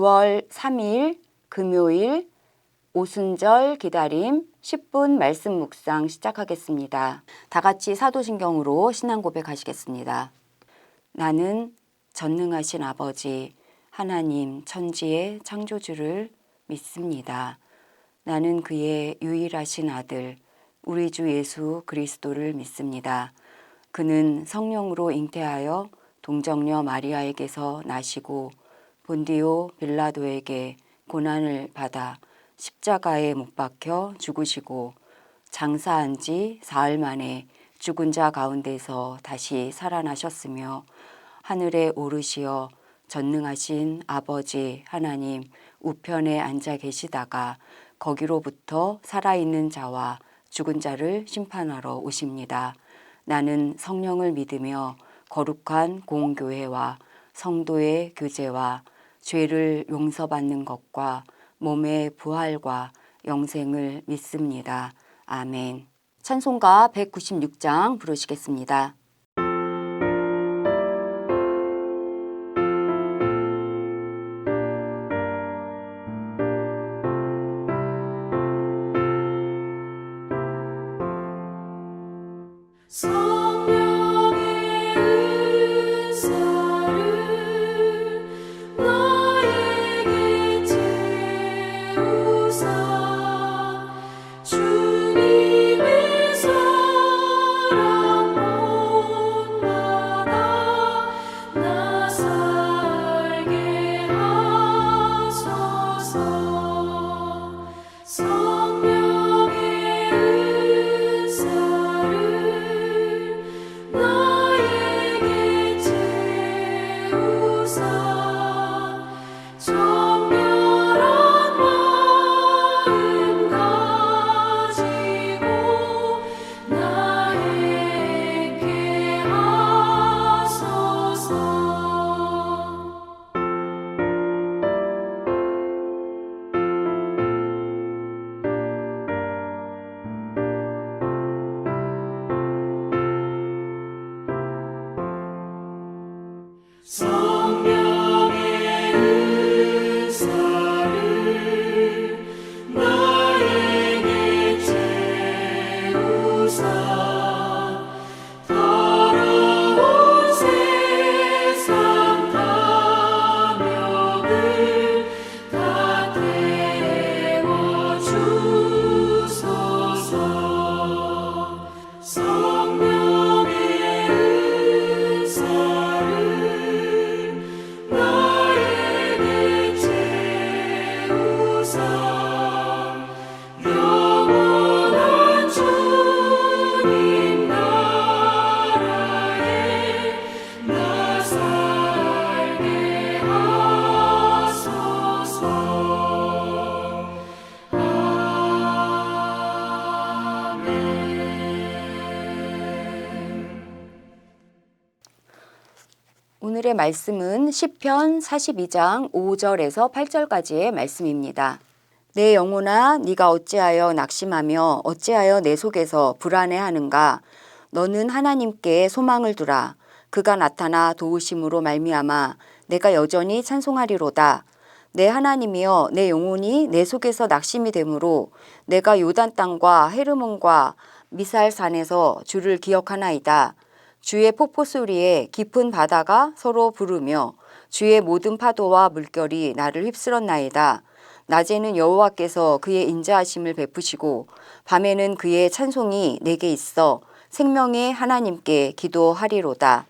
6월 3일 금요일 오순절 기다림 10분 말씀 묵상 시작하겠습니다. 다 같이 사도신경으로 신앙 고백하시겠습니다. 나는 전능하신 아버지 하나님 천지의 창조주를 믿습니다. 나는 그의 유일하신 아들 우리 주 예수 그리스도를 믿습니다. 그는 성령으로 잉태하여 동정녀 마리아에게서 나시고 본디오 빌라도에게 고난을 받아 십자가에 못 박혀 죽으시고 장사한 지 사흘 만에 죽은 자 가운데서 다시 살아나셨으며 하늘에 오르시어 전능하신 아버지 하나님 우편에 앉아 계시다가 거기로부터 살아있는 자와 죽은 자를 심판하러 오십니다. 나는 성령을 믿으며 거룩한 공교회와 성도의 교제와 죄를 용서받는 것과 몸의 부활과 영생을 믿습니다. 아멘. 찬송가 196장 부르시겠습니다. 오늘의 말씀은 시편 42장 5절에서 8절까지의 말씀입니다. 내 영혼아 네가 어찌하여 낙심하며 어찌하여 내 속에서 불안해하는가. 너는 하나님께 소망을 두라. 그가 나타나 도우심으로 말미암아 내가 여전히 찬송하리로다. 내 하나님이여 내 영혼이 내 속에서 낙심이 되므로 내가 요단 땅과 헤르몬과 미살산에서 주를 기억하나이다. 주의 폭포 소리에 깊은 바다가 서로 부르며 주의 모든 파도와 물결이 나를 휩쓸었나이다. 낮에는 여호와께서 그의 인자하심을 베푸시고 밤에는 그의 찬송이 내게 있어 생명의 하나님께 기도하리로다.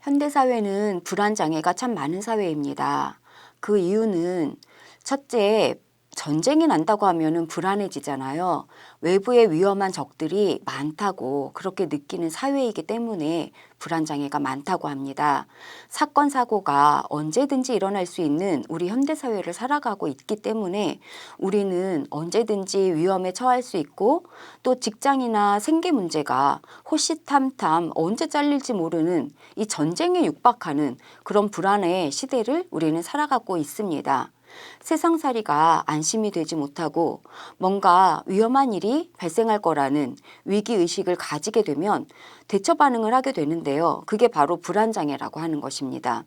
현대사회는 불안장애가 참 많은 사회입니다. 그 이유는 첫째, 전쟁이 난다고 하면은 불안해지잖아요. 외부에 위험한 적들이 많다고 그렇게 느끼는 사회이기 때문에 불안장애가 많다고 합니다. 사건, 사고가 언제든지 일어날 수 있는 우리 현대사회를 살아가고 있기 때문에 우리는 언제든지 위험에 처할 수 있고 또 직장이나 생계 문제가 호시탐탐 언제 잘릴지 모르는 이 전쟁에 육박하는 그런 불안의 시대를 우리는 살아가고 있습니다. 세상살이가 안심이 되지 못하고 뭔가 위험한 일이 발생할 거라는 위기의식을 가지게 되면 대처 반응을 하게 되는데요. 그게 바로 불안장애라고 하는 것입니다.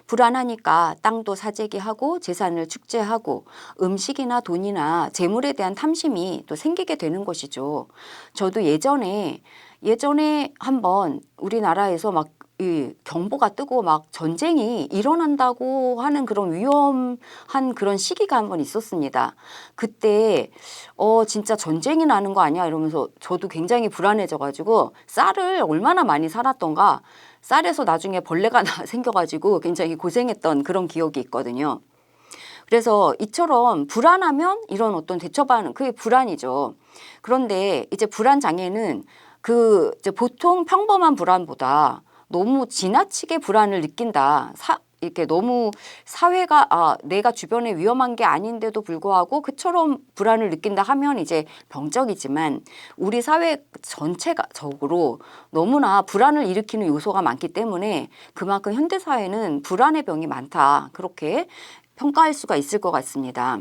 불안하니까 땅도 사재기하고 재산을 축제하고 음식이나 돈이나 재물에 대한 탐심이 또 생기게 되는 것이죠. 저도 예전에 한번 우리나라에서 막 이 경보가 뜨고 막 전쟁이 일어난다고 하는 그런 위험한 그런 시기가 한번 있었습니다. 그때 진짜 전쟁이 나는 거 아니야 이러면서 저도 굉장히 불안해져 가지고 쌀을 얼마나 많이 사놨던가, 쌀에서 나중에 벌레가 생겨가지고 굉장히 고생했던 그런 기억이 있거든요. 그래서 이처럼 불안하면 이런 어떤 대처반 그게 불안이죠. 그런데 이제 불안 장애는 이제 보통 평범한 불안보다 너무 지나치게 불안을 느낀다. 이렇게 너무 사회가 내가 주변에 위험한 게 아닌데도 불구하고 그처럼 불안을 느낀다 하면 이제 병적이지만, 우리 사회 전체적으로 너무나 불안을 일으키는 요소가 많기 때문에 그만큼 현대 사회는 불안의 병이 많다, 그렇게 평가할 수가 있을 것 같습니다.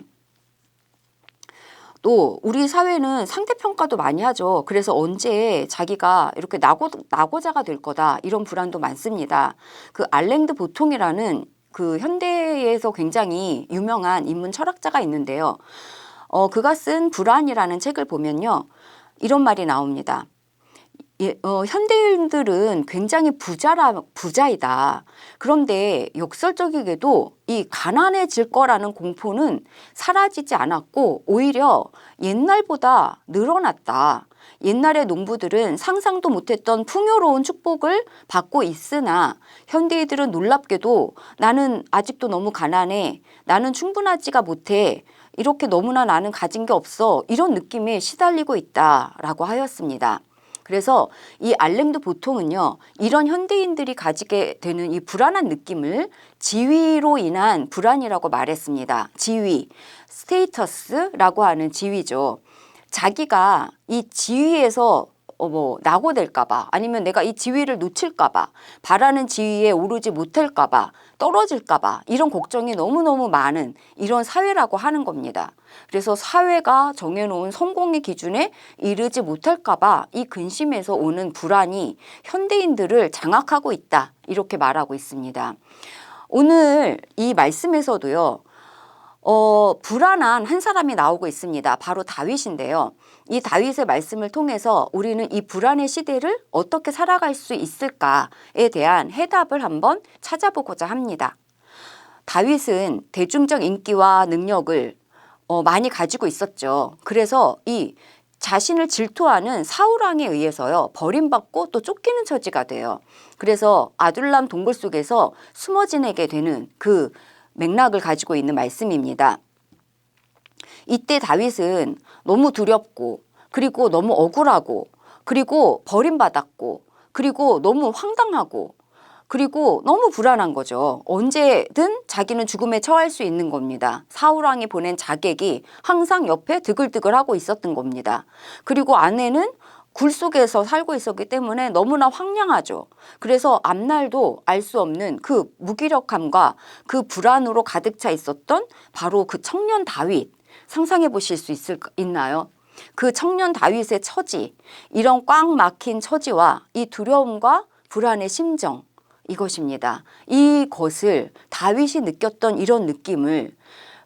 또 우리 사회는 상대평가도 많이 하죠. 그래서 언제 자기가 이렇게 낙오자가 될 거다, 이런 불안도 많습니다. 그 알랭드 보통이라는 그 현대에서 굉장히 유명한 인문 철학자가 있는데요. 그가 쓴 불안이라는 책을 보면요, 이런 말이 나옵니다. 현대인들은 굉장히 부자이다. 그런데 역설적이게도 이 가난해질 거라는 공포는 사라지지 않았고 오히려 옛날보다 늘어났다. 옛날의 농부들은 상상도 못했던 풍요로운 축복을 받고 있으나 현대인들은 놀랍게도 나는 아직도 너무 가난해, 나는 충분하지가 못해, 이렇게 너무나 나는 가진 게 없어, 이런 느낌에 시달리고 있다라고 하였습니다. 그래서 이 알랭드 보통은요, 이런 현대인들이 가지게 되는 이 불안한 느낌을 지위로 인한 불안이라고 말했습니다. 지위, 스테이터스라고 하는 지위죠. 자기가 이 지위에서 낙오될까봐, 아니면 내가 이 지위를 놓칠까봐, 바라는 지위에 오르지 못할까봐, 떨어질까봐, 이런 걱정이 너무너무 많은 이런 사회라고 하는 겁니다. 그래서 사회가 정해놓은 성공의 기준에 이르지 못할까봐 이 근심에서 오는 불안이 현대인들을 장악하고 있다, 이렇게 말하고 있습니다. 오늘 이 말씀에서도요, 불안한 한 사람이 나오고 있습니다. 바로 다윗인데요. 이 다윗의 말씀을 통해서 우리는 이 불안의 시대를 어떻게 살아갈 수 있을까에 대한 해답을 한번 찾아보고자 합니다. 다윗은 대중적 인기와 능력을 많이 가지고 있었죠. 그래서 이 자신을 질투하는 사울왕에 의해서요, 버림받고 또 쫓기는 처지가 돼요. 그래서 아둘람 동굴 속에서 숨어 지내게 되는 그 맥락을 가지고 있는 말씀입니다. 이때 다윗은 너무 두렵고, 그리고 너무 억울하고, 그리고 버림받았고, 그리고 너무 황당하고, 그리고 너무 불안한 거죠. 언제든 자기는 죽음에 처할 수 있는 겁니다. 사울왕이 보낸 자객이 항상 옆에 드글드글하고 있었던 겁니다. 그리고 아내는 굴 속에서 살고 있었기 때문에 너무나 황량하죠. 그래서 앞날도 알 수 없는 그 무기력함과 그 불안으로 가득 차 있었던 바로 그 청년 다윗, 상상해 보실 수 있나요? 그 청년 다윗의 처지, 이런 꽉 막힌 처지와 이 두려움과 불안의 심정, 이것입니다. 이것을 다윗이 느꼈던 이런 느낌을,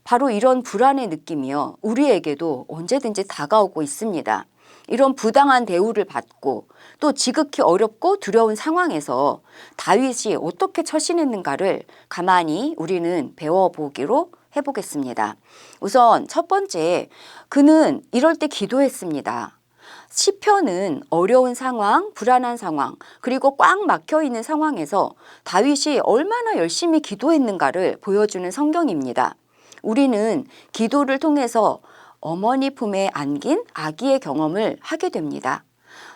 바로 이런 불안의 느낌이요, 우리에게도 언제든지 다가오고 있습니다. 이런 부당한 대우를 받고 또 지극히 어렵고 두려운 상황에서 다윗이 어떻게 처신했는가를 가만히 우리는 배워보기로 해보겠습니다. 우선 첫 번째, 그는 이럴 때 기도했습니다. 시편은 어려운 상황, 불안한 상황, 그리고 꽉 막혀있는 상황에서 다윗이 얼마나 열심히 기도했는가를 보여주는 성경입니다. 우리는 기도를 통해서 어머니 품에 안긴 아기의 경험을 하게 됩니다.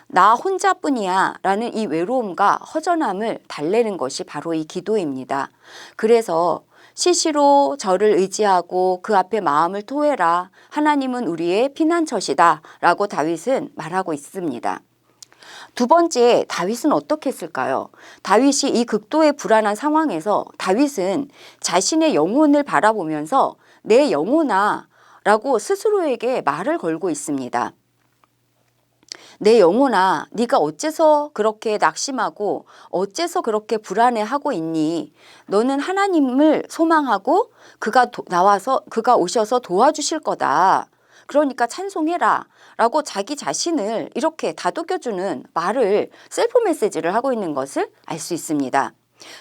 나 혼자뿐이야 라는 이 외로움과 허전함을 달래는 것이 바로 이 기도입니다. 그래서 시시로 저를 의지하고 그 앞에 마음을 토해라. 하나님은 우리의 피난처시다 라고 다윗은 말하고 있습니다. 두 번째, 다윗은 어떻게 했을까요? 다윗이 이 극도의 불안한 상황에서 다윗은 자신의 영혼을 바라보면서 내 영혼아 라고 스스로에게 말을 걸고 있습니다. 내 영혼아, 네가 어째서 그렇게 낙심하고 어째서 그렇게 불안해하고 있니? 너는 하나님을 소망하고 그가 오셔서 도와주실 거다. 그러니까 찬송해라 라고 자기 자신을 이렇게 다독여주는 말을, 셀프 메시지를 하고 있는 것을 알 수 있습니다.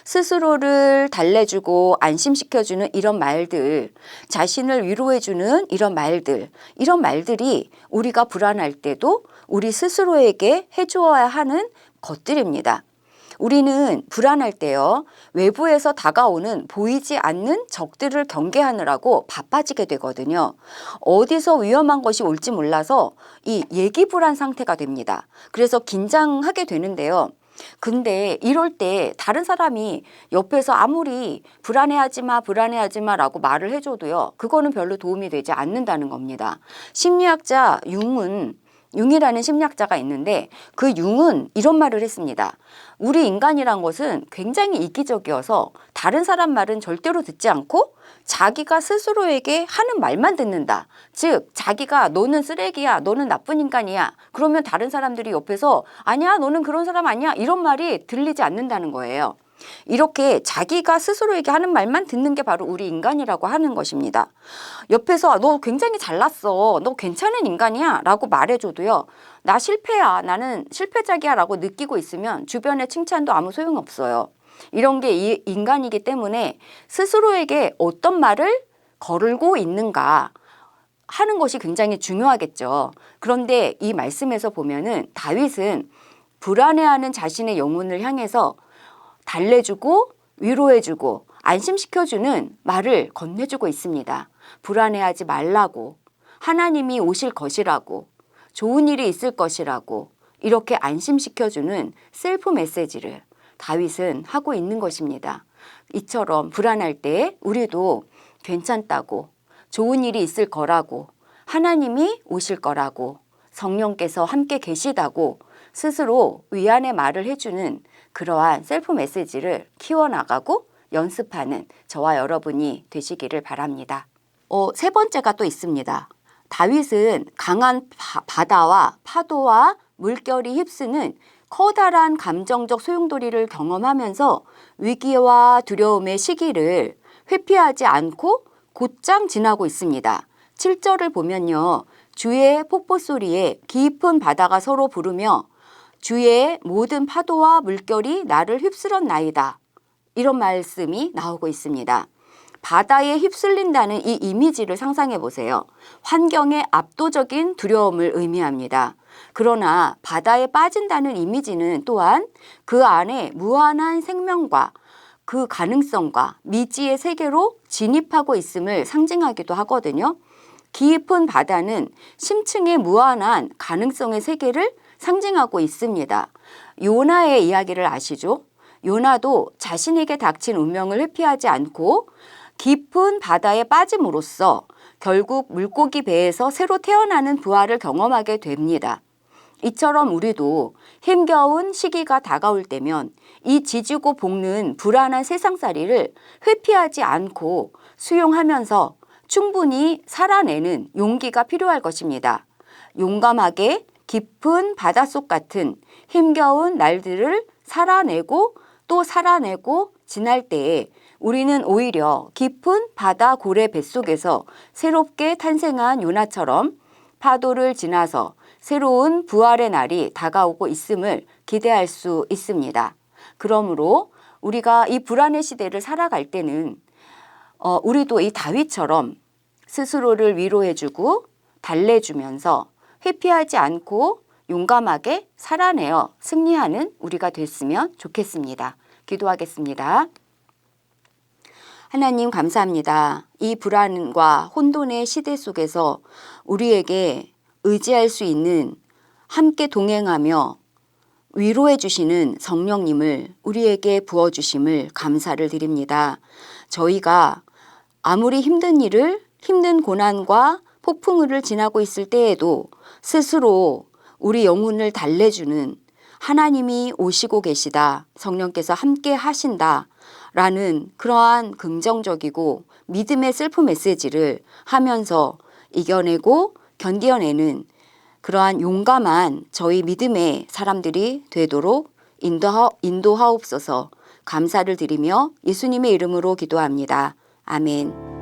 스스로를 달래주고 안심시켜주는 이런 말들, 자신을 위로해주는 이런 말들이 우리가 불안할 때도 우리 스스로에게 해주어야 하는 것들입니다. 우리는 불안할 때요, 외부에서 다가오는 보이지 않는 적들을 경계하느라고 바빠지게 되거든요. 어디서 위험한 것이 올지 몰라서 이 예기불안 상태가 됩니다. 그래서 긴장하게 되는데요. 근데 이럴 때 다른 사람이 옆에서 아무리 불안해하지 마 라고 말을 해줘도요, 그거는 별로 도움이 되지 않는다는 겁니다. 심리학자 융이라는 심리학자가 있는데 그 융은 이런 말을 했습니다. 우리 인간이란 것은 굉장히 이기적이어서 다른 사람 말은 절대로 듣지 않고 자기가 스스로에게 하는 말만 듣는다. 즉 자기가 너는 쓰레기야, 너는 나쁜 인간이야, 그러면 다른 사람들이 옆에서 아니야, 너는 그런 사람 아니야, 이런 말이 들리지 않는다는 거예요. 이렇게 자기가 스스로에게 하는 말만 듣는 게 바로 우리 인간이라고 하는 것입니다. 옆에서 너 굉장히 잘났어, 너 괜찮은 인간이야 라고 말해줘도요, 나 실패야, 나는 실패작이야 라고 느끼고 있으면 주변의 칭찬도 아무 소용없어요. 이런 게 이 인간이기 때문에 스스로에게 어떤 말을 걸고 있는가 하는 것이 굉장히 중요하겠죠. 그런데 이 말씀에서 보면은 다윗은 불안해하는 자신의 영혼을 향해서 달래주고 위로해주고 안심시켜주는 말을 건네주고 있습니다. 불안해하지 말라고, 하나님이 오실 것이라고, 좋은 일이 있을 것이라고, 이렇게 안심시켜주는 셀프 메시지를 다윗은 하고 있는 것입니다. 이처럼 불안할 때 우리도 괜찮다고, 좋은 일이 있을 거라고, 하나님이 오실 거라고, 성령께서 함께 계시다고 스스로 위안의 말을 해주는 그러한 셀프 메시지를 키워나가고 연습하는 저와 여러분이 되시기를 바랍니다. 세 번째가 또 있습니다. 다윗은 강한 바다와 파도와 물결이 휩쓰는 커다란 감정적 소용돌이를 경험하면서 위기와 두려움의 시기를 회피하지 않고 곧장 지나고 있습니다. 7절을 보면요, 주의 폭포 소리에 깊은 바다가 서로 부르며 주의 모든 파도와 물결이 나를 휩쓸었나이다, 이런 말씀이 나오고 있습니다. 바다에 휩쓸린다는 이 이미지를 상상해 보세요. 환경의 압도적인 두려움을 의미합니다. 그러나 바다에 빠진다는 이미지는 또한 그 안에 무한한 생명과 그 가능성과 미지의 세계로 진입하고 있음을 상징하기도 하거든요. 깊은 바다는 심층의 무한한 가능성의 세계를 상징하고 있습니다. 요나의 이야기를 아시죠? 요나도 자신에게 닥친 운명을 회피하지 않고 깊은 바다에 빠짐으로써 결국 물고기 배에서 새로 태어나는 부활을 경험하게 됩니다. 이처럼 우리도 힘겨운 시기가 다가올 때면 이 지지고 볶는 불안한 세상살이를 회피하지 않고 수용하면서 충분히 살아내는 용기가 필요할 것입니다. 용감하게 깊은 바닷속 같은 힘겨운 날들을 살아내고 또 살아내고 지날 때에 우리는 오히려 깊은 바다 고래 뱃속에서 새롭게 탄생한 요나처럼 파도를 지나서 새로운 부활의 날이 다가오고 있음을 기대할 수 있습니다. 그러므로 우리가 이 불안의 시대를 살아갈 때는 우리도 이 다윗처럼 스스로를 위로해주고 달래주면서 회피하지 않고 용감하게 살아내어 승리하는 우리가 됐으면 좋겠습니다. 기도하겠습니다. 하나님 감사합니다. 이 불안과 혼돈의 시대 속에서 우리에게 의지할 수 있는, 함께 동행하며 위로해 주시는 성령님을 우리에게 부어주심을 감사를 드립니다. 저희가 아무리 힘든 고난과 폭풍우를 지나고 있을 때에도 스스로 우리 영혼을 달래주는 하나님이 오시고 계시다, 성령께서 함께 하신다 라는 그러한 긍정적이고 믿음의 셀프 메시지를 하면서 이겨내고 견뎌내는 그러한 용감한 저희 믿음의 사람들이 되도록 인도하옵소서. 감사를 드리며 예수님의 이름으로 기도합니다. 아멘.